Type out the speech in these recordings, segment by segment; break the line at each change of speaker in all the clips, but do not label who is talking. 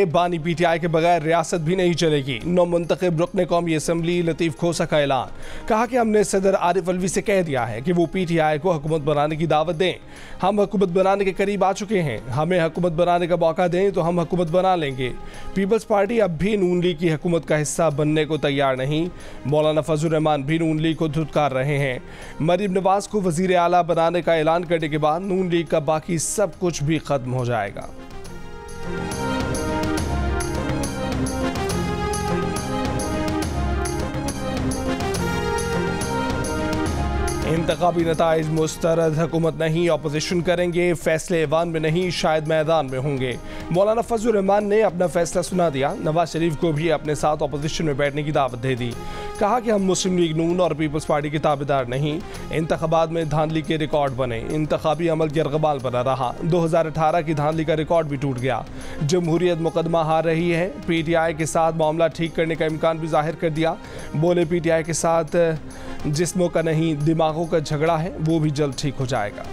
बानी पीटीआई के बगैर रियासत भी नहीं चलेगी। नौमुंतखब रुकन कौमी असम्बली लतीफ़ खोसा का ऐलान। कहा कि हमने सदर आरिफ अलवी से कह दिया है कि वो पीटीआई को हुकूमत बनाने की दावत दें। हम हुकूमत बनाने के करीब आ चुके हैं। हमें हुकूमत बनाने का मौका दें तो हम हुकूमत बना लेंगे। पीपल्स पार्टी अब भी नून लीग की हुकूमत का हिस्सा बनने को तैयार नहीं। मौलाना फजल रहमान भी नून लीग को धुतकार रहे हैं। मरीम नवाज को वज़ीर आला बनाने का ऐलान करने के बाद नून लीग का बाकी सब कुछ भी खत्म हो जाएगा। इंतखाबी नताइज मुस्तरद हुकूमत नहीं, अपोजिशन करेंगे, फैसले ऐवान में नहीं शायद मैदान में होंगे। मौलाना फजल रहमान ने अपना फैसला सुना दिया। नवाज शरीफ को भी अपने साथ अपोजिशन में बैठने की दावत दे दी। कहा कि हम मुस्लिम लीग नून और पीपल्स पार्टी के ताबेदार नहीं। इंतखाबात में धांधली के रिकॉर्ड बने, इंतखाबी अमल यरगमाल बना रहा। 2018 की धांधली का रिकॉर्ड भी टूट गया। जमहूरियत मुकदमा हार रही है। पीटीआई के साथ मामला ठीक करने का इम्कान भी जाहिर कर दिया। बोले पीटीआई के साथ जिस्मों का नहीं दिमागों का झगड़ा है, वो भी जल्द ठीक हो जाएगा।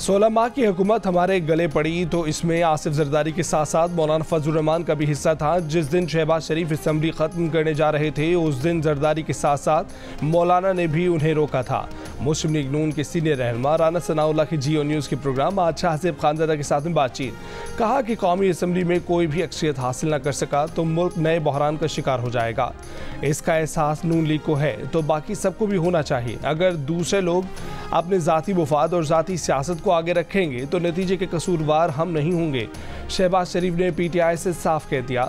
सोलह माह की हुकूमत हमारे गले पड़ी तो इसमें आसिफ जरदारी के साथ साथ मौलाना फजल रहमान का भी हिस्सा था। जिस दिन शहबाज शरीफ असम्बली ख़त्म करने जा रहे थे उस दिन जरदारी के साथ साथ मौलाना ने भी उन्हें रोका था। मुस्लिम लीग नून के सीनियर रहनुमा राना सनाउल्लाह की जियो न्यूज़ के प्रोग्राम बादशाह हसीब खानज़ादा के साथ में बातचीत। कहा कि कौमी असम्बली में कोई भी अक्सरियत हासिल न कर सका तो मुल्क नए बहरान का शिकार हो जाएगा। इसका एहसास नून लीग को है तो बाकी सबको भी होना चाहिए। अगर दूसरे लोग अपने ज़ाती मुफाद और ज़ाती सियासत को आगे रखेंगे तो नतीजे के कसूरवार हम नहीं होंगे। शहबाज शरीफ ने पीटीआई से साफ कह दिया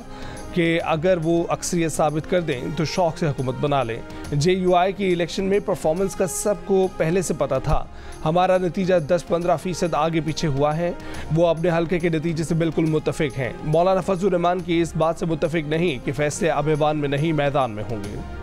कि अगर वो अक्सरियत साबित कर दें तो शौक से हुकूमत बना लें। JUI की इलेक्शन में परफॉर्मेंस का सबको पहले से पता था। हमारा नतीजा 10-15% आगे पीछे हुआ है। वो अपने हल्के के नतीजे से बिल्कुल मुत्तफिक हैं। मौलाना फजल रहमान की इस बात से मुत्तफिक नहीं कि फैसले अब ऐवान में नहीं मैदान में होंगे।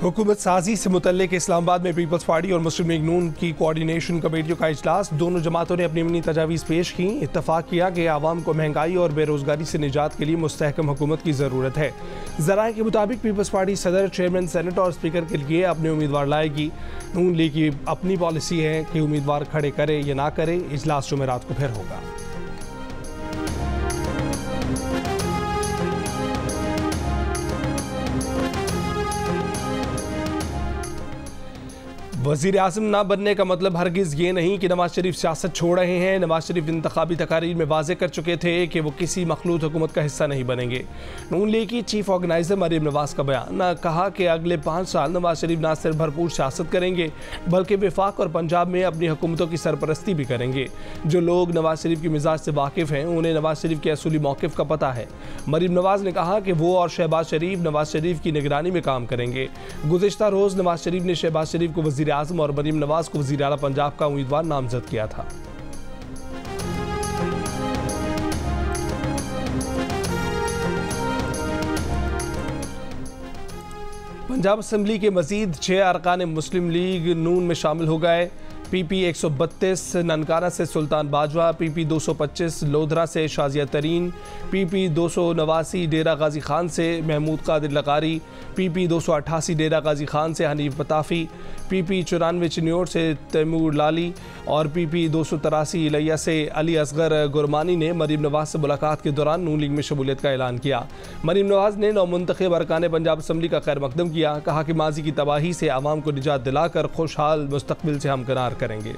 हुकूमत साजी से मुतल्लिक इस्लामाबाद में पीपल्स पार्टी और मुस्लिम लीग नून की कोऑर्डिनेशन कमेटियों का इजलास। दोनों जमातों ने अपनी अपनी तजावीज़ पेश की। इत्तफाक किया कि आवाम को महंगाई और बेरोजगारी से निजात के लिए मुस्तहकम हुकूमत की ज़रूरत है। ज़राए के मुताबिक पीपल्स पार्टी सदर, चेयरमैन, सेनेट और स्पीकर के लिए अपने उम्मीदवार लाएगी। नून लीग की अपनी पॉलिसी है कि उम्मीदवार खड़े करे या ना करे। इजलास जुमेरात को फिर होगा। वज़ीर आज़म ना बनने का मतलब हरगिज़ ये नहीं कि नवाज शरीफ सियासत छोड़ रहे हैं। नवाज शरीफ इंतखाबी तकारीर में वाज़े कर चुके थे कि वो किसी मखलूत हुकूमत का हिस्सा नहीं बनेंगे। नून लीग की चीफ ऑर्गेनाइज़र मरीम नवाज का बयान। ना कहा कि अगले 5 साल नवाज शरीफ ना सिर्फ भरपूर सियासत करेंगे बल्कि वफाक और पंजाब में अपनी हुकूमतों की सरपरस्ती भी करेंगे। जो लोग नवाज शरीफ की मिजाज से वाकिफ़ हैं उन्हें नवाज शरीफ के असूली मौक़िफ़ का पता है। मरीम नवाज ने कहा कि वो और शहबाज शरीफ नवाज शरीफ की निगरानी में काम करेंगे। गुज़िश्ता रोज़ नवाज शरीफ ने शहबाज शरीफ को वज़ीर आज़म और मरीम नवाज को वज़ीर आला पंजाब का उम्मीदवार नामजद किया था। पंजाब असम्बली के मजीद 6 अरकान मुस्लिम लीग नून में शामिल हो गए। PP 132 ननकाना से सुल्तान बाजवा, PP 225 लोधरा से शाजिया तरीन, PP 289 डेरा गाजी खान से महमूद कादिर लकारी, PP 288 डेरा गाजी खान से हनीफ बताफ़ी, PP 94 चिन्योर से तैमूर लाली और PP 283 इलैया से अली असगर गुरमानी ने मरीम नवाज से मुलाकात के दौरान नून लीग में शमूलियत का ऐलान किया। मरीम नवाज ने नौमुंतखब अरकान पंजाब असम्बली का खैर मकदम किया। कहा कि माजी की तबाही से आवाम को निजात दिलाकर खुशहाल मुस्तकबिल से हमकरार करेंगे।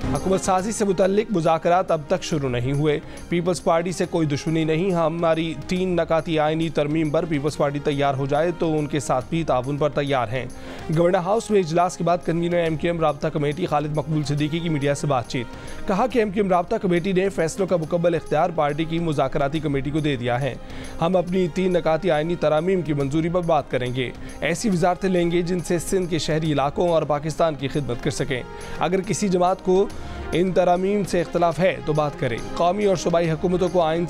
हुकूमत साजी से मुतल्लिक मुज़ाकरात अब तक शुरू नहीं हुए। पीपल्स पार्टी से कोई दुश्मनी नहीं। हमारी 3 नकाती आइनी तरमीम पर पीपल्स पार्टी तैयार हो जाए तो उनके साथ भी ताउन पर तैयार हैं। गवर्नर हाउस में इजलास के बाद कन्वीनर MKM राब्ता कमेटी खालिद मकबूल सिद्दीकी की मीडिया से बातचीत। कहा कि MKM राब्ता कमेटी ने फैसलों का मुकम्मल इख्तियार पार्टी की मुज़ाकराती कमेटी को दे दिया है। हम अपनी 3 नकाती आइनी तरामीम की मंजूरी पर बात करेंगे। ऐसी वजारतें लेंगे जिनसे सिंध के शहरी इलाकों और पाकिस्तान की खिदमत कर सकें। अगर किसी जमात को इन तरामीम से इख्तलाफ है तो बात करें। कौमी और सूबाई हुकूमतों को आइन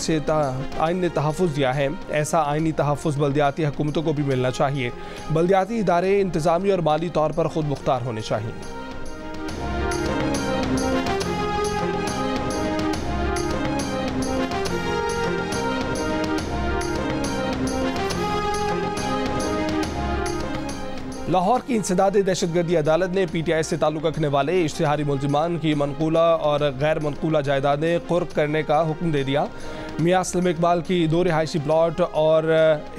ने तहफ़्फ़ुज़ दिया है, ऐसा आइनी तहफ़्फ़ुज़ बल्दियाती हुकूमतों को भी मिलना चाहिए। बल्दियाती इदारे इंतज़ामी और माली तौर पर खुद मुख्तार होने चाहिए। लाहौर की इंसदादी दहशतगर्दी अदालत ने PTI से ताल्लुक़ रखने वाले इश्तिहारी मुल्ज़िमान की मनकूला और गैर मनकूला जायदादें कुर्क करने का हुक्म दे दिया। मियां सलीम इकबाल की 2 रिहायशी प्लाट और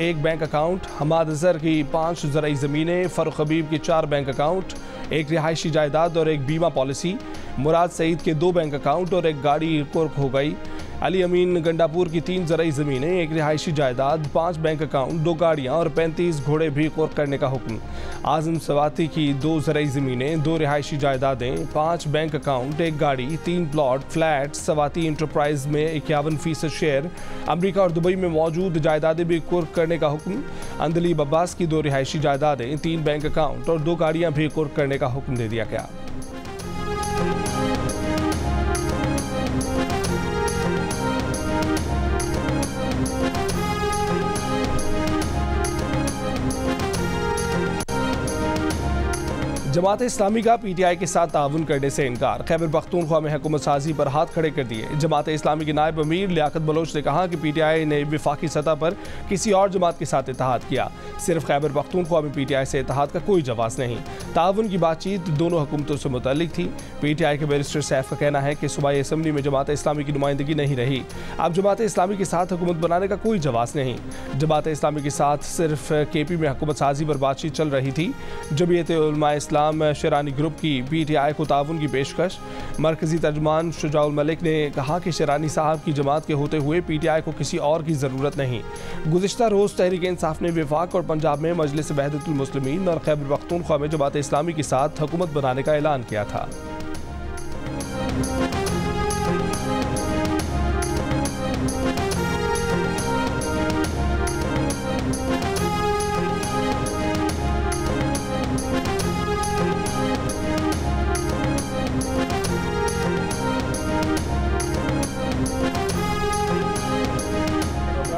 1 बैंक अकाउंट, हमाद अज़हर की 5 ज़रई ज़मीनें, फ़ारूक हबीब की 4 बैंक अकाउंट, 1 रिहायशी जायदाद और 1 बीमा पॉलिसी, मुराद सईद के 2 बैंक अकाउंट और 1 गाड़ी कुर्क हो गई। अली अमीन गंडापुर की 3 ज़रई ज़मीनें, 1 रिहायशी जायदाद, 5 बैंक अकाउंट, 2 गाड़ियाँ और 35 घोड़े भी कुर्क करने का हुक्म। आज़म सवाती की 2 ज़रई ज़मीनें, 2 रिहायशी जायदादें, 5 बैंक अकाउंट, 1 गाड़ी, 3 प्लॉट फ्लैट, सवाती इंटरप्राइज में 51% शेयर, अमरीका और दुबई में मौजूद जायदादें भी कुर्क करने का हुक्म। अंदलीब अब्बास की 2 रिहायशी जायदादें, 3 बैंक अकाउंट और 2 गाड़ियाँ भी कुर्क करने का हुक्म दे दिया गया। जमात इस्लामी का PTI के साथ ताउन करने से इनकार। खैबर पख्तूनख्वा में हुकूमत साजी पर हाथ खड़े कर दिए। जमात इस्लामी के नायब अमीर लियाकत बलोच ने कहा कि PTI ने वफाकी सतह पर किसी और जमात के साथ इत्तेहाद किया। सिर्फ खैबर पख्तूनख्वा में PTI से इत्तेहाद का कोई जवाब नहीं। ताउन की बातचीत दोनों हुकूमतों से मुतल्लिक थी। PTI के बैरिस्टर सैफ का कहना है कि सूबाई असम्बली में जमात इस्लामी की नुमाइंदगी नहीं रही। अब जमात इस्लामी के साथ हुकूमत बनाने का कोई जवाब नहीं। जमात इस्लामी के साथ सिर्फ KP में हुकूमत साजी पर बातचीत चल रही थी। जमीयत उलमा इस्लाम शेरानी ग्रुप की PTI को ताउन की पेशकश। मरकजी तर्जुमान शुजाउल मलिक ने कहा कि शेरानी साहब की जमात के होते हुए PTI को किसी और की ज़रूरत नहीं। गुज़िश्ता रोज़ तहरीक इंसाफ ने वफाक और पंजाब में मजलिस वहदतुल मुस्लिमीन और खैबर पख्तूनख्वा में जमात इस्लामी के साथ हुकूमत बनाने का ऐलान किया था।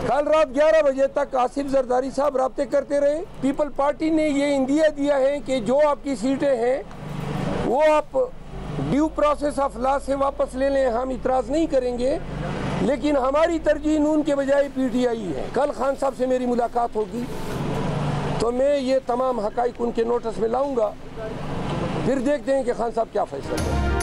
कल रात 11 बजे तक आसिफ जरदारी साहब राब्ते करते रहे। पीपल पार्टी ने ये इंदिया दिया है कि जो आपकी सीटें हैं वो आप ड्यू प्रोसेस ऑफ लॉ से वापस ले लें, हम इतराज़ नहीं करेंगे, लेकिन हमारी तरजीह नून के बजाय PTI है। कल खान साहब से मेरी मुलाकात होगी तो मैं ये तमाम हक़ाइक़ उनके नोटिस में लाऊंगा, फिर देखते हैं कि खान साहब क्या फैसला करें।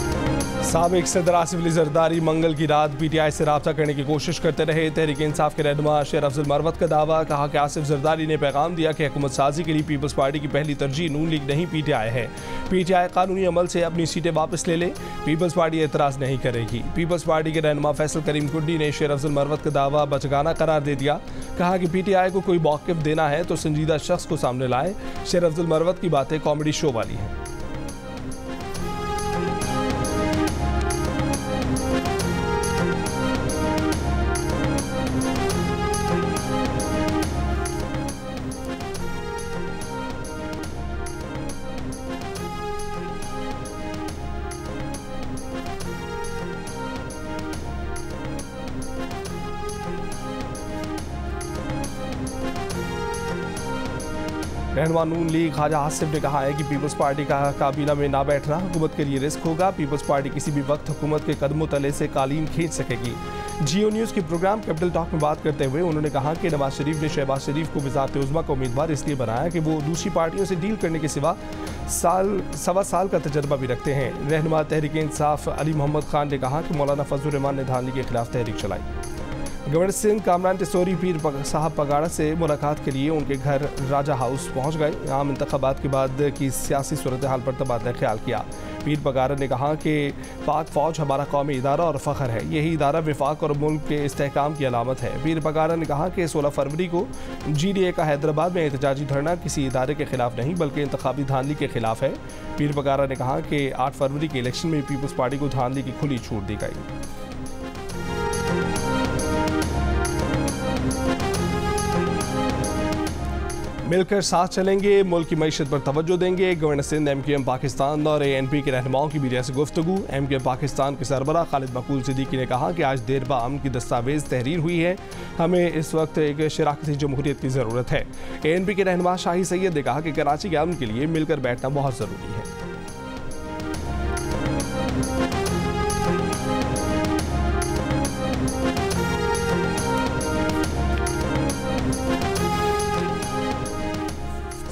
साबिक सदर आसिफ अली जरदारी मंगल की रात PTI से रब्ता करने की कोशिश करते रहे। तहरीक इंसाफ के रहनुमा शेर अफजल मरवत का दावा। कहा कि आसिफ जरदारी ने पैगाम दिया कि हुकूमत साजी के लिए पीपल्स पार्टी की पहली तरजीह नून लीग नहीं PTI है। PTI कानूनी अमल से अपनी सीटें वापस ले ले, पीपल्स पार्टी एतराज़ नहीं करेगी। पीपल्स पार्टी के रहनुमा फैसल करीम कुंडी ने शेर अफजल मरवत का दावा बचगाना करार दे दिया। कहा कि PTI को कोई मौक़िफ़ देना है तो संजीदा शख्स को सामने लाए। शेर अफजल मरवत की बातें कॉमेडी शो वाली हैं। रहनुमा नून लीग ख्वाजा आसिफ ने कहा है कि पीपल्स पार्टी का काबीना में ना बैठना हुकूमत के लिए रिस्क होगा। पीपल्स पार्टी किसी भी वक्त हुकूमत के कदमों तले से कालीन खींच सकेगी। जियो न्यूज़ के प्रोग्राम कैपिटल टॉक में बात करते हुए उन्होंने कहा कि नवाज शरीफ ने शहबाज शरीफ को वज़ारत उज़्मा का उम्मीदवार इसलिए बनाया कि वो दूसरी पार्टियों से डील करने के सिवा सवा साल का तजर्बा भी रखते हैं। रहनुमा तहरीक इंसाफ अली मोहम्मद खान ने कहा कि मौलाना फजलुर रहमान ने धांधली के खिलाफ तहरीक चलाई। गवर्नर सिंह कामरान टिसोरी पीर साहब पगाड़ा से मुलाकात के लिए उनके घर राजा हाउस पहुंच गए। आम इंतखाबात के बाद की सियासी सूरत हाल पर तबादला ख्याल किया। पीर पगाड़ा ने कहा कि पाक फ़ौज हमारा कौमी इदारा और फ़ख्र है। यही इदारा विफाक और मुल्क के इस्तेहकाम की अलामत है। पीर पगाड़ा ने कहा कि 16 फरवरी को GDA का हैदराबाद में एहतजाजी धरना किसी इदारे के खिलाफ नहीं बल्कि इंतखाबी धांधली के खिलाफ है। पीर पगाड़ा ने कहा कि 8 फरवरी के इलेक्शन में पीपल्स पार्टी को धांधली की खुली छूट दी गई। मिलकर साथ चलेंगे, मुल्क की मईशत पर तवज्जो देंगे। गवर्नर सिंध MQM पाकिस्तान और ANP के रहनुमाओं की मीडिया से गुफ्तगू। MQM पाकिस्तान के सरबराह खालिद मकबूल सिद्दीकी ने कहा कि आज देर बा-अमन की दस्तावेज तहरीर हुई है, हमें इस वक्त एक शराकती जमहूरियत की ज़रूरत है। ANP के रहनुमा शाही सैयद ने कहा कि कराची के अमन के लिए मिलकर बैठना बहुत ज़रूरी है।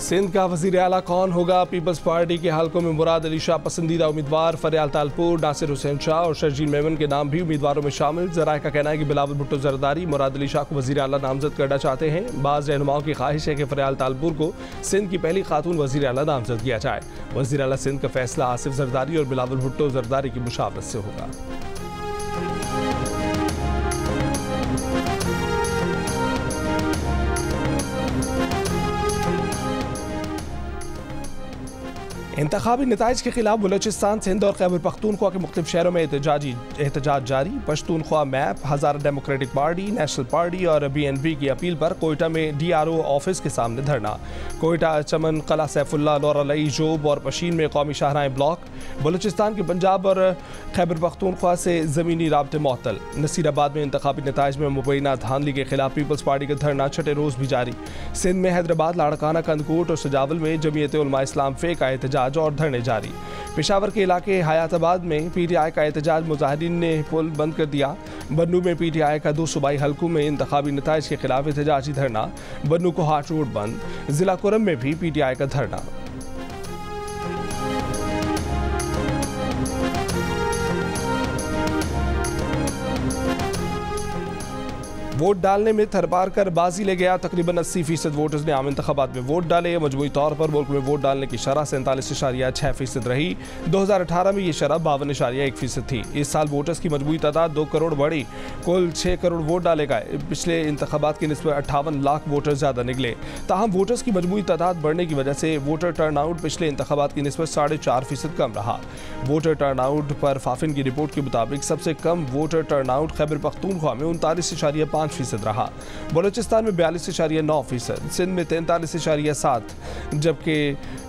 सिंध का वज़ीर आला कौन होगा? पीपल्स पार्टी के हलकों में मुराद अली शाह पसंदीदा उम्मीदवार, फरियाल तालपुर, नासिर हुसैन शाह और शर्जील मेमन के नाम भी उम्मीदवारों में शामिल। जराए का कहना है कि बिलावल भुट्टो जरदारी मुराद अली शाह को वज़ीर आला नामजद करना चाहते हैं। बाज़ रहनुमाओं की ख्वाहिश है कि फरियाल तालपुर को सिंध की पहली खातून वज़ीर आला नामजद किया जाए। वज़ीर आला सिंध का फैसला आसिफ जरदारी और बिलावल भुट्टो जरदारी की मुशावरत से होगा। इंतखाबी नताइज के खिलाफ बलूचिस्तान, सिंध और खैबर पख्तूनख्वा के मुख्तलिफ शहरों में एहतजाज जारी। पश्तूनख्वा मैप, हज़ारा डेमोक्रेटिक पार्टी, नेशनल पार्टी और BNP की अपील पर कोयटा में DRO ऑफिस के सामने धरना। कोयटा, चमन, कला सैफुल्ला, लोरालई, जोब और पशीन में कौमी शाहराएँ ब्लॉक। बलूचिस्तान के पंजाब और खैबर पख्तूनख्वा से ज़मीनी राब्ते मुअत्तल। नसीराबाद में इंतखाबी नताइज में मुबैना धांधली के खिलाफ पीपल्स पार्टी का धरना छठे रोज़ भी जारी। सिंध में हैदराबाद, लाड़काना, कंदकोट और सजावल में जमीयत उलमा इस्लाम फ़े का एहतजाज और धरने जारी। पेशावर के इलाके हयाताबाद में PTI का एहतजाज, मुजाहिदीन ने पुल बंद कर दिया। बन्नू में PTI का 2 सूबाई हलकों में इंतखाबी नताइज के खिलाफ एहतजाजी धरना। बन्नू को हाट रोड बंद। जिला कुरम में भी PTI का धरना। वोट डालने में थरपार कर बाजी ले गया। तकरीबन 80% वोटर्स ने आम इंतखाबात में वोट डाले। मजमूई तौर पर मुल्क में वोट डालने की शरह 47.6% रही। 2018 में ये शरह 52.1% थी। इस साल वोटर्स की मजमूई तादाद 2 करोड़ बढ़ी। कुल 6 करोड़ वोट डाले गए। पिछले इंतखाबात की निस्बत 58 लाख वोटर ज़्यादा निकले। ताहम वोटर्स की मजमूई तादाद बढ़ने की वजह से वोटर टर्नआउट पिछले इंतखाबात की निस्बत 4.5% कम रहा। वोटर टर्नआउट पर फाफिन की रिपोर्ट के मुताबिक सबसे कम वोटर टर्नआउट खैबर पख्तूनख्वा में 39.5% रहा। बलूचिस्तान में 42.9%, सिंध में 43.7%, जबकि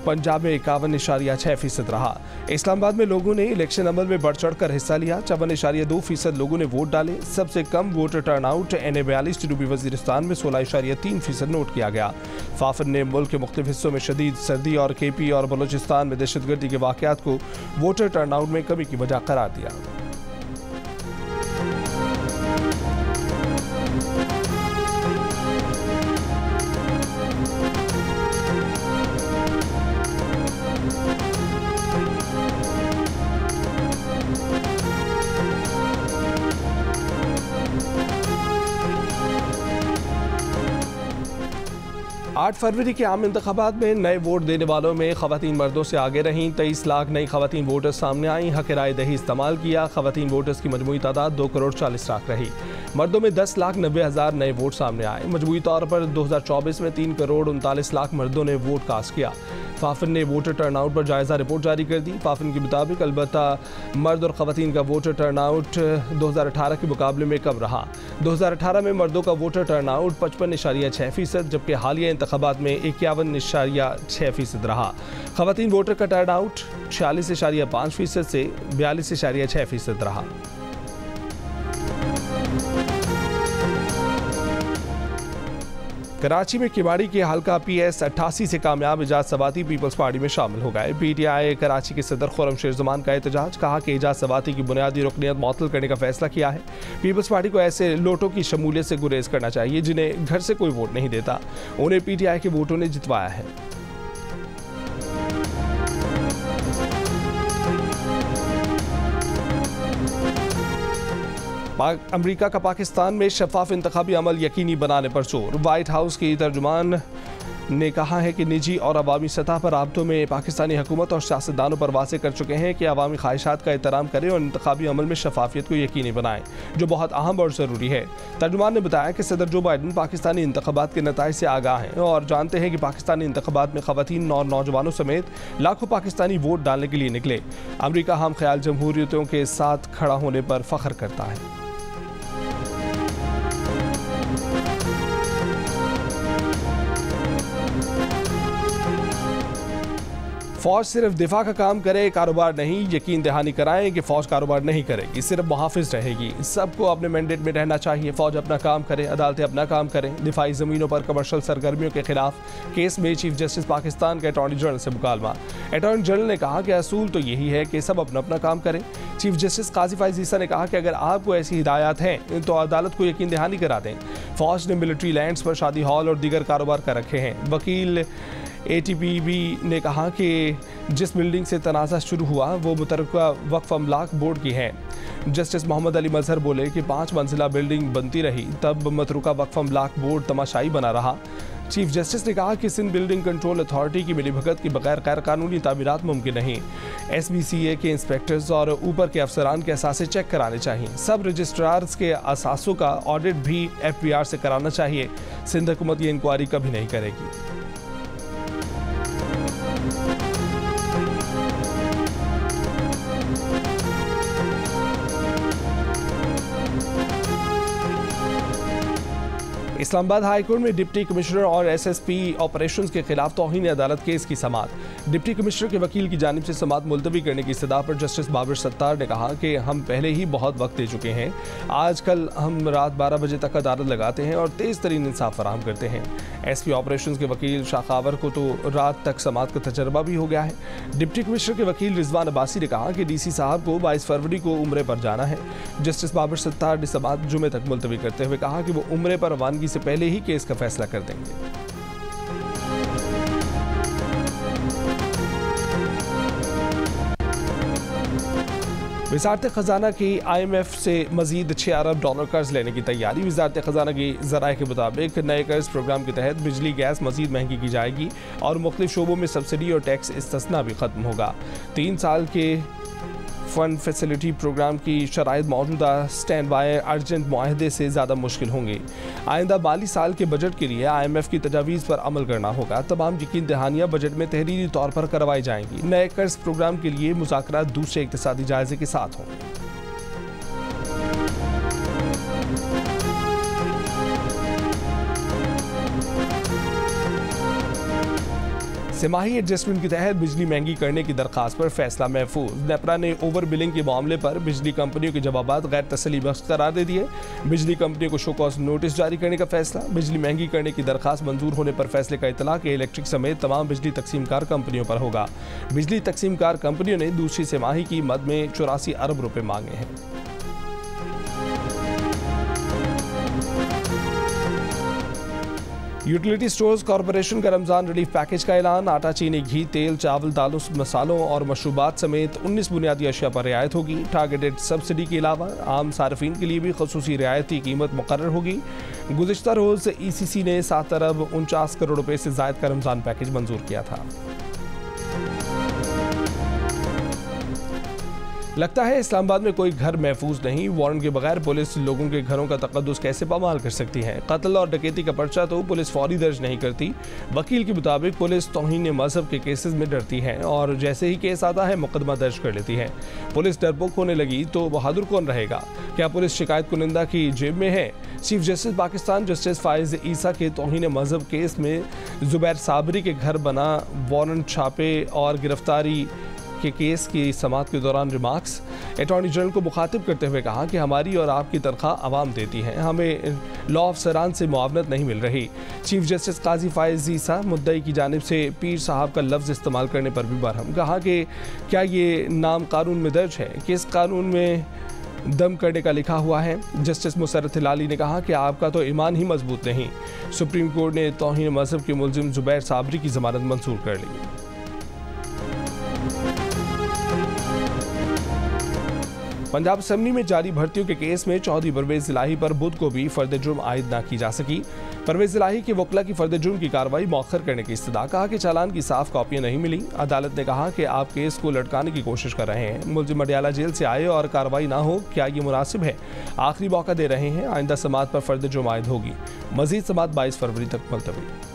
पंजाब में 51.6% रहा। इस्लामाबाद में लोगों ने इलेक्शन अमल में बढ़ चढ़ कर हिस्सा लिया। 54.2% लोगों ने वोट डाले। सबसे कम वोटर टर्नआउट NA42 जनूबी वजीरिस्तान में 16.3% नोट किया गया। फाफिन ने मुल्क के मुख्तलिफ हिस्सों में शदीद सर्दी और KP और बलूचिस्तान में दहशतगर्दी के वाक़यात को वोटर टर्नआउट में कमी की वजह करार दिया। आठ फरवरी के आम इंतखाबात में नए वोट देने वालों में खवातीन मर्दों से आगे रहीं। 23 लाख नई खवातीन वोटर्स सामने आई। हक राय दही इस्तेमाल किया। खवातीन वोटर्स की मजमूई तादाद 2 करोड़ 40 लाख रही। मर्दों में 10,90,000 नए वोट सामने आए। मजमूई तौर पर 2024 में 3 करोड़ 39 लाख मर्दों ने वोट कास्ट किया। फाफिन ने वोटर टर्नआउट पर जायज़ा रिपोर्ट जारी कर दी। फाफिन के मुताबिक अलबत्ता मर्द और खवातीन का वोटर टर्नआउट 2018 के मुकाबले में कम रहा। 2018 में मर्दों का वोटर टर्नआउट 55.6%, जबकि हालिया इंतखाबात में 51.6% रहा। खवातीन वोटर का टर्नआउट 46.5% से 42.6% रहा। कराची में किवाड़ी के हल्का PS 88 से कामयाब एजाज सवाती पीपल्स पार्टी में शामिल हो गए। PTI कराची के सदर खुर्रम जमान का एहतजाज, कहा कि एजाज सवाती की बुनियादी रुकनियत मुअत्तल करने का फैसला किया है। पीपल्स पार्टी को ऐसे लोटों की शमूलियत से गुरेज करना चाहिए जिन्हें घर से कोई वोट नहीं देता। उन्हें PTI के वोटों ने जितवाया है। अमेरिका का पाकिस्तान में शफाफ इंतखाबी अमल यकीनी बनाने पर जोर। वाइट हाउस की तर्जुमान ने कहा है कि निजी और अवामी सतह पर राब्तों में पाकिस्तानी हुकूमत और सियासतदानों पर वाज़ेह कर चुके हैं कि अवामी ख्वाहिशात का एहतराम करें और इंतखाबी अमल में शफाफियत को यकीनी बनाएं, जो बहुत अहम और ज़रूरी है। तर्जुमान ने बताया कि सदर जो बाइडन पाकिस्तानी इंतखाबात के नताइज से आगाह हैं और जानते हैं कि पाकिस्तानी इंतखाबात में ख़वातीन और नौजवानों समेत लाखों पाकिस्तानी वोट डालने के लिए निकले। अमरीका हम ख्याल जमहूरियतों के साथ खड़ा होने पर फ़ख्र करता है। फौज सिर्फ दिफा का काम करे, कारोबार नहीं। यकीन दहानी कराएं कि फौज कारोबार नहीं करेगी, सिर्फ मुहाफिज रहेगी। सबको अपने मैंडेट में रहना चाहिए। फौज अपना काम करे, अदालतें अपना काम करें। दिफाई ज़मीनों पर कमर्शियल सरगर्मियों के खिलाफ केस में चीफ जस्टिस पाकिस्तान के अटॉर्नी जनरल से मुकालमा। अटॉर्नी जनरल ने कहा कि असूल तो यही है कि सब अपना अपना काम करें। चीफ जस्टिस काजी फाइज ईसा ने कहा कि अगर आपको ऐसी हिदायत हैं तो अदालत को यकीन दहानी करा दें। फौज ने मिलिट्री लैंड्स पर शादी हॉल और दीगर कारोबार कर रखे हैं। वकील ATPB ने कहा कि जिस बिल्डिंग से तनाज़ा शुरू हुआ वो मुतरक्का वक्फ अमलाक बोर्ड की है। जस्टिस मोहम्मद अली मजहर बोले कि 5 मंजिला बिल्डिंग बनती रही, तब मुतरक्का वक्फ अमलाक बोर्ड तमाशाई बना रहा। चीफ जस्टिस ने कहा कि सिंध बिल्डिंग कंट्रोल अथॉरिटी की मिलीभगत के बगैर गैर कानूनी तामीरात मुमकिन नहीं। SBCA के इंस्पेक्टर्स और ऊपर के अफसरान के असासे चेक कराने चाहिए। सब रजिस्ट्रार्स के असासों का ऑडिट भी FBR से कराना चाहिए। सिंध हुकूमत ये इंक्वायरी कभी नहीं करेगी। इस्लामाबाद हाई कोर्ट में डिप्टी कमिश्नर और SSP ऑपरेशंस के खिलाफ तौहीन अदालत केस की समाअत। डिप्टी कमिश्नर के वकील की जानिब से समाअत मुलतवी करने की इस्तदा पर जस्टिस बाबर सत्तार ने कहा कि हम पहले ही बहुत वक्त दे चुके हैं। आजकल हम रात 12 बजे तक अदालत लगाते हैं और तेज़ तरीन इंसाफ फराहम करते हैं। SP ऑपरेशंस के वकील शाखावर को तो रात तक समाअत का तजर्बा भी हो गया है। डिप्टी कमिश्नर के वकील रिजवान अब्बासी ने कहा कि DC साहब को 22 फरवरी को उम्रे पर जाना है। जस्टिस बाबर सत्तार ने समाअत जुमे तक मुलतवी करते हुए कहा कि वो उम्रे पर रवानगी से पहले ही केस का फैसला कर देंगे। वज़ारत ख़जाना की IMF से मज़ीद $6 अरब कर्ज लेने की तैयारी। वज़ारत ख़जाना की ज़राए के मुताबिक नए कर्ज प्रोग्राम के तहत बिजली गैस मज़ीद महंगी की जाएगी और मुख्तलिफ शोबों में सब्सिडी और टैक्स इस्तिस्ना भी ख़त्म होगा। 3 साल के फ़ंड फैसिलिटी प्रोग्राम की शराइत मौजूदा स्टैंड बाय अर्जेंट मुआहदे से ज़्यादा मुश्किल होंगी। आइंदा माली साल के बजट के लिए IMF की तजावीज़ पर अमल करना होगा। तमाम यकीन दहानियाँ बजट में तहरीरी तौर पर करवाई जाएंगी। नए कर्ज प्रोग्राम के लिए मुज़ाकरात दूसरे इक़्तिसादी जायज़े के साथ होंगे। तिमाही एडजस्टमेंट के तहत बिजली महंगी करने की दरखास्त पर फैसला महफूज। नेपरा ने ओवर बिलिंग के मामले पर बिजली कंपनियों के जवाबात गैर तसल्ली बख्श करार दे दिए। बिजली कंपनियों को शो कॉज नोटिस जारी करने का फैसला। बिजली महंगी करने की दरखास्त मंजूर होने पर फैसले का इतलाक इलेक्ट्रिक समेत तमाम बिजली तकसीमकार कंपनियों पर होगा। बिजली तकसीमकार कंपनियों ने दूसरी तिमाही की मद में 84 अरब रुपए मांगे हैं। यूटिलिटी स्टोर्स कॉरपोरेशन का रमज़ान रिलीफ पैकेज का ऐलान। आटा, चीनी, घी, तेल, चावल, दालों, मसालों और मशरूबात समेत 19 बुनियादी अशिया पर रियायत होगी। टारगेटेड सब्सिडी के अलावा आम सार्फिन के लिए भी खसूसी रियायती कीमत मुकर्रर होगी। गुज़िश्ता रोज़ ECC ने 7 अरब 49 करोड़ रुपए से ज़ायद का रमज़ान पैकेज मंजूर किया था। लगता है इस्लामाबाद में कोई घर महफूज नहीं। वारंट के बगैर पुलिस लोगों के घरों का तकद्दुस कैसे पामाल कर सकती है। कत्ल और डकैती का पर्चा तो पुलिस फौरी दर्ज नहीं करती। वकील के मुताबिक पुलिस तौहीन मजहब के केसेस में डरती है और जैसे ही केस आता है मुकदमा दर्ज कर लेती है। पुलिस डरपोक होने लगी तो बहादुर कौन रहेगा? क्या पुलिस शिकायत कुनिंदा की जेब में है? चीफ जस्टिस पाकिस्तान जस्टिस फाइज ईसा के तौहीन मजहब केस में जुबैर साबरी के घर बना वारंट छापे और गिरफ्तारी के केस की समाअत के दौरान रिमार्क्स। अटॉर्नी जनरल को मुखातिब करते हुए कहा कि हमारी और आपकी तनख्वाह आवाम देती है, हमें लॉ अफसरान से मुआवनत नहीं मिल रही। चीफ जस्टिस काजी फाइज ईसा मुद्दई की जानिब से पीर साहब का लफ्ज़ इस्तेमाल करने पर भी बरहम। कहा कि क्या ये नाम कानून में दर्ज है? किस कानून में दम करने का लिखा हुआ है? जस्टिस मुसर्रत हिलाली ने कहा कि आपका तो ईमान ही मजबूत नहीं। सुप्रीम कोर्ट ने तौहीन मजहब के मुलजिम जुबैर साबरी की जमानत मंजूर कर ली। पंजाब असेंबली में जारी भर्तियों के केस में चौधरी परवेज इलाही पर बुध को भी फर्द जुर्म आयद न की जा सकी। परवेज इलाही के वकला की फर्द जुर्म की कार्रवाई मौखर करने की इस्तदा। कहा कि चालान की साफ कॉपियां नहीं मिली। अदालत ने कहा कि आप केस को लटकाने की कोशिश कर रहे हैं। मुलजिम मडियाला जेल से आए और कार्रवाई ना हो, क्या ये मुनासिब है? आखिरी मौका दे रहे हैं। आइंदा समाअत पर फर्द जुर्म आयद होगी। मजीद समाअत 22 फरवरी तक मुलतवी।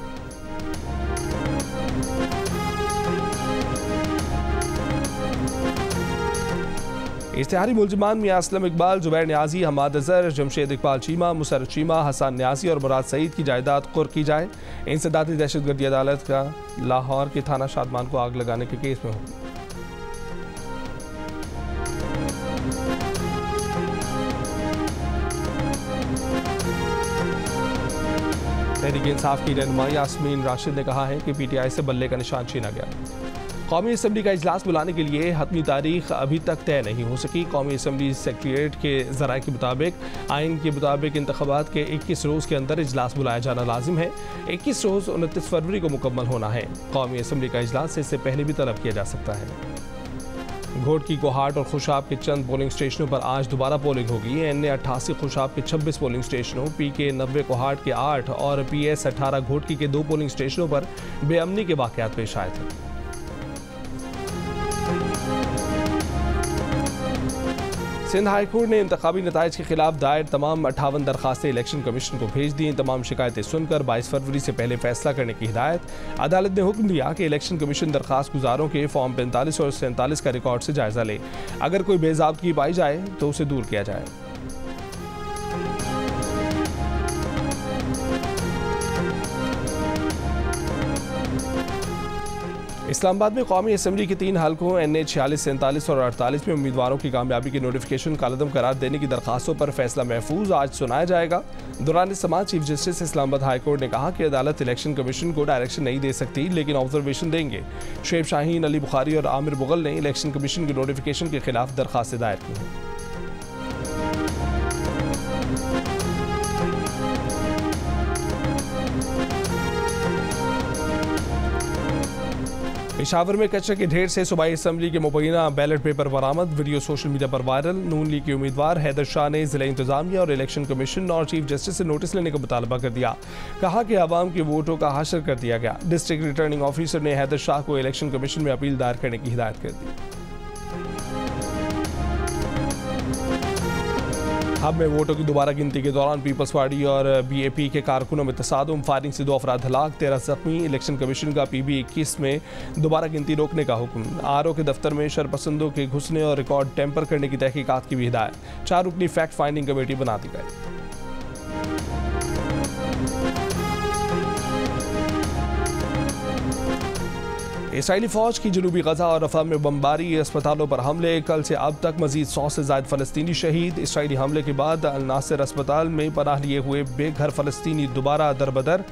इश्तिहारी मुलजमान मियां असलम इकबाल, जुबैर न्याजी, हमाद अजहर, जमशेद इकबाल चीमा, मुसरत चीमा, हसन न्याजी और मुराद सईद की जायदाद कुर्क की जाए। इंसदादी दहशतगर्दी अदालत का लाहौर के थाना शादमान को आग लगाने के केस में होगी। तहरीक इंसाफ की रहनुमा यास्मीन राशिद ने कहा है कि PTI से बल्ले का निशान छीना गया। कौमी असम्बली का इजलास बुलाने के लिए हतमी तारीख अभी तक तय नहीं हो सकी। कौमी असम्बली सेक्रेटेरिएट के ज़राए के मुताबिक आइन के मुताबिक इंतखाबात के 21 रोज़ के अंदर इजलास बुलाया जाना लाजिम है। 21 रोज़ 29 फरवरी को मुकम्मल होना है। कौमी असम्बली का इजलास इससे पहले भी तलब किया जा सकता है। घोटकी, कोहाट और खुशाब के चंद पोलिंग स्टेशनों पर आज दोबारा पोलिंग होगी। NA 88 खुशाब के 26 पोलिंग स्टेशनों, PK 90 कोहाट के 8 और PS 18 घोटकी के 2 पोलिंग स्टेशनों पर बेअमनी के वाक़यात पेश आए थे। सिंध हाई कोर्ट ने इंतखाबी नताइज के खिलाफ दायर तमाम 58 दरखास्तें इलेक्शन कमीशन को भेज दी। तमाम शिकायतें सुनकर 22 फरवरी से पहले फैसला करने की हिदायत। अदालत ने हुक्म दिया कि इलेक्शन कमीशन दरखास्त गुजारों के फॉर्म 45 और 47 का रिकॉर्ड से जायजा ले। अगर कोई बेज़ाब्तगी पाई जाए तो उसे दूर किया जाए। इस्लामाबाद में कौमी असम्बली के 3 हलकों NA 46, 47 और 48 में उम्मीदवारों की कामयाबी के नोटिफिकेशन कालदम करार देने की दरखास्तों पर फैसला महफूज आज सुनाया जाएगा। दौरान समाज chief justice Islamabad high court ने कहा कि अदालत इलेक्शन कमीशन को डायरेक्शन नहीं दे सकती, लेकिन ऑब्जर्वेशन देंगे। शेब शाहीन, अली बुखारी और आमिर मुगल ने इलेक्शन कमीशन के नोटिफिकेशन के खिलाफ दरखास्तें दायर की हैं। पेशावर में कचरे के ढेर से सूबाई असम्बली के मुबैना बैलेट पेपर बरामद। वीडियो सोशल मीडिया पर वायरल। नून लीग के उम्मीदवार हैदर शाह ने जिला इंतजामिया और इलेक्शन कमीशन और चीफ जस्टिस से नोटिस लेने का मुतालबा कर दिया। कहा कि आवाम के वोटों का हशर कर दिया गया। डिस्ट्रिक्ट रिटर्निंग ऑफिसर ने हैदर शाह को इलेक्शन कमीशन में अपील दायर करने की हिदायत कर दी। हब में वोटों की दोबारा गिनती के दौरान पीपल्स पार्टी और BAP के कारकुनों में तसादुम, फायरिंग से 2 अफराद हलाक, 13 जख्मी। इलेक्शन कमीशन का PB 21 में दोबारा गिनती रोकने का हुक्म। RO के दफ्तर में शरपसंदों के घुसने और रिकॉर्ड टेम्पर करने की तहकीकात की भी हिदायत। 4 रुकनी फैक्ट फाइंडिंग कमेटी बना दी गई। इसराइली फौज की जनूबी गजा और रफा में बमबारी, अस्पतालों पर हमले। कल से अब तक मजीद 100 से ज़ायद फ़लस्तीनी शहीद। इसराइली हमले के बाद अल नासिर अस्पताल में पनाह लिए हुए बेघर फ़लस्तीनी दोबारा दरबदर।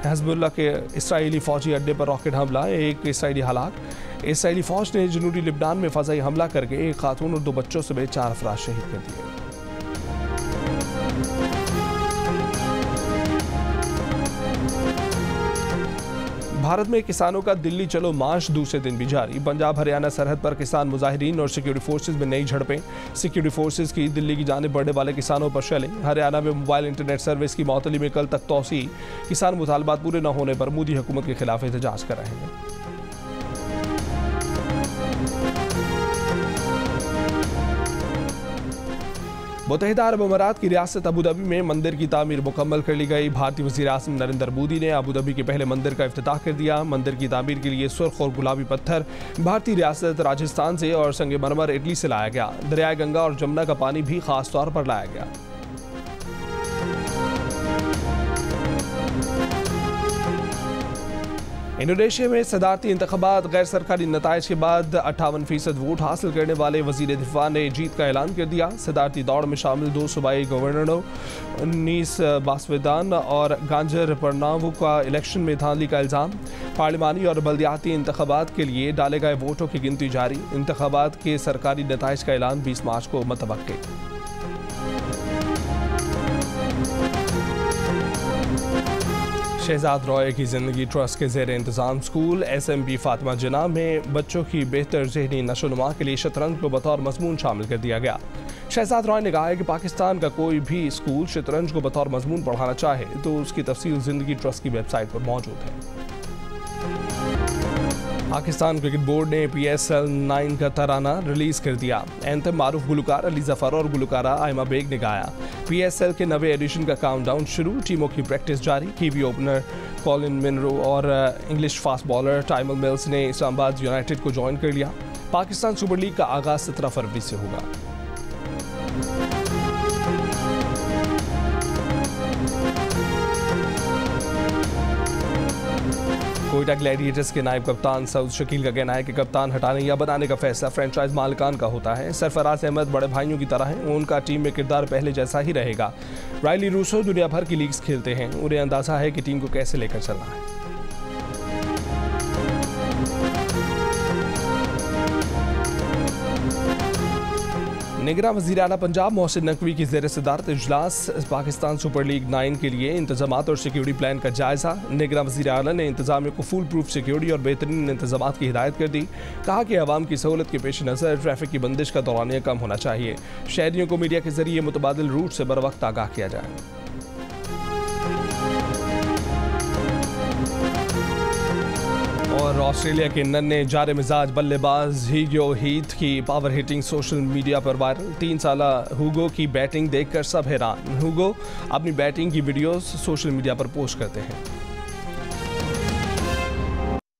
हिज़्बुल्लाह के इसराइली फ़ौजी अड्डे पर रॉकेट हमला, 1 इसराइली हलाक। इसराइली फ़ौज ने जनूबी लिबनान में फ़ज़ाई हमला करके 1 खातून और 2 बच्चों समेत 4 अफराद शहीद कर दिए। भारत में किसानों का दिल्ली चलो मार्च दूसरे दिन भी जारी। पंजाब हरियाणा सरहद पर किसान मुजाहिरीन और सिक्योरिटी फोर्सेज में नई झड़पें। सिक्योरिटी फोर्सेज की दिल्ली की जानिब बढ़ने वाले किसानों पर शैलिंग। हरियाणा में मोबाइल इंटरनेट सर्विस की मअतली में कल तक तोसी। किसान मुतालबात पूरे न होने पर मोदी हुकूमत के खिलाफ एहतजाज कर रहे हैं। मुत्तहिदा अरब अमारात की रियासत अबू धाबी में मंदिर की तामीर मुकम्मल कर ली गई। भारतीय वज़ीर आज़म नरेंद्र मोदी ने अबू धाबी के पहले मंदिर का इफ्तिताह कर दिया। मंदिर की तामीर के लिए सुर्ख और गुलाबी पत्थर भारतीय रियासत राजस्थान से और संगमरमर इटली से लाया गया। दरियाए गंगा और जमुना का पानी भी खास तौर पर लाया गया। इंडोनेशिया में सदारती इंतखाबात, गैर सरकारी नताइज के बाद 58% वोट हासिल करने वाले वजीर दिफा ने जीत का ऐलान कर दिया। सदारती दौड़ में शामिल 2 सूबाई गवर्नरों नीस बासवेदान और गांजर परनावू का इलेक्शन में धांधली का इल्ज़ाम। पार्लिमानी और बल्दियाती इंतखाबात के लिए डाले गए वोटों की गिनती जारी। इंतखाबात के सरकारी नताइज का ऐलान 20 मार्च को मतवक्के। शहजाद रॉय की ज़िंदगी ट्रस्ट के ज़ेर इंतज़ाम स्कूल SMB फातिमा जिन्ना में बच्चों की बेहतर ज़हनी नशोनुमा के लिए शतरंज को बतौर मजमून शामिल कर दिया गया। शहजाद रॉय ने कहा है कि पाकिस्तान का कोई भी स्कूल शतरंज को बतौर मजमून पढ़ाना चाहे तो उसकी तफसील ज़िंदगी ट्रस्ट की वेबसाइट पर मौजूद है। पाकिस्तान क्रिकेट बोर्ड ने PSL 9 का तराना रिलीज कर दिया। एंथम मारूफ गुलकार अली जफर और गुलकारा आयमा बेग ने गाया। PSL के नवे एडिशन का काउंटडाउन शुरू। टीमों की प्रैक्टिस जारी। कीवी ओपनर कॉलिन मिनरो और English fast bowler Tymal mills ने इस्लामाबाद यूनाइटेड को ज्वाइन कर लिया। पाकिस्तान सुपर लीग का आगाज 17 फरवरी से होगा। कोयटा ग्लैडिएटर्स के नायब कप्तान सऊद शकील का कहना है कि कप्तान हटाने या बनाने का फैसला फ्रेंचाइज मालिकान का होता है। सरफराज अहमद बड़े भाइयों की तरह हैं, उनका टीम में किरदार पहले जैसा ही रहेगा। रायली रूसो दुनिया भर की लीग्स खेलते हैं, उन्हें अंदाजा है कि टीम को कैसे लेकर चलना है। निगरां वज़ीर आला पंजाब मोहसिन नकवी की ज़ेर सदारत इजलास पाकिस्तान सुपर लीग 9 के लिए इंतजामात और सिक्योरिटी प्लान का जायज़ा। निगरां वज़ीर आला ने इंतजामिया को फुल प्रूफ सिक्योरिटी और बेहतरीन इंतजामात की हिदायत कर दी। कहा कि आवाम की सहूलत के पेश नज़र ट्रैफिक की बंदिश का दौरानिया कम होना चाहिए। शहरियों को मीडिया के जरिए मुतबादिल रूट से बर वक्त आगाह किया जाए। और ऑस्ट्रेलिया के नन्हे जारे मिजाज बल्लेबाज ह्यूगो हीथ की पावर हिटिंग सोशल मीडिया पर वायरल। 3 साला ह्यूगो की बैटिंग देखकर सब हैरान। ह्यूगो अपनी बैटिंग की वीडियोस सोशल मीडिया पर पोस्ट करते हैं।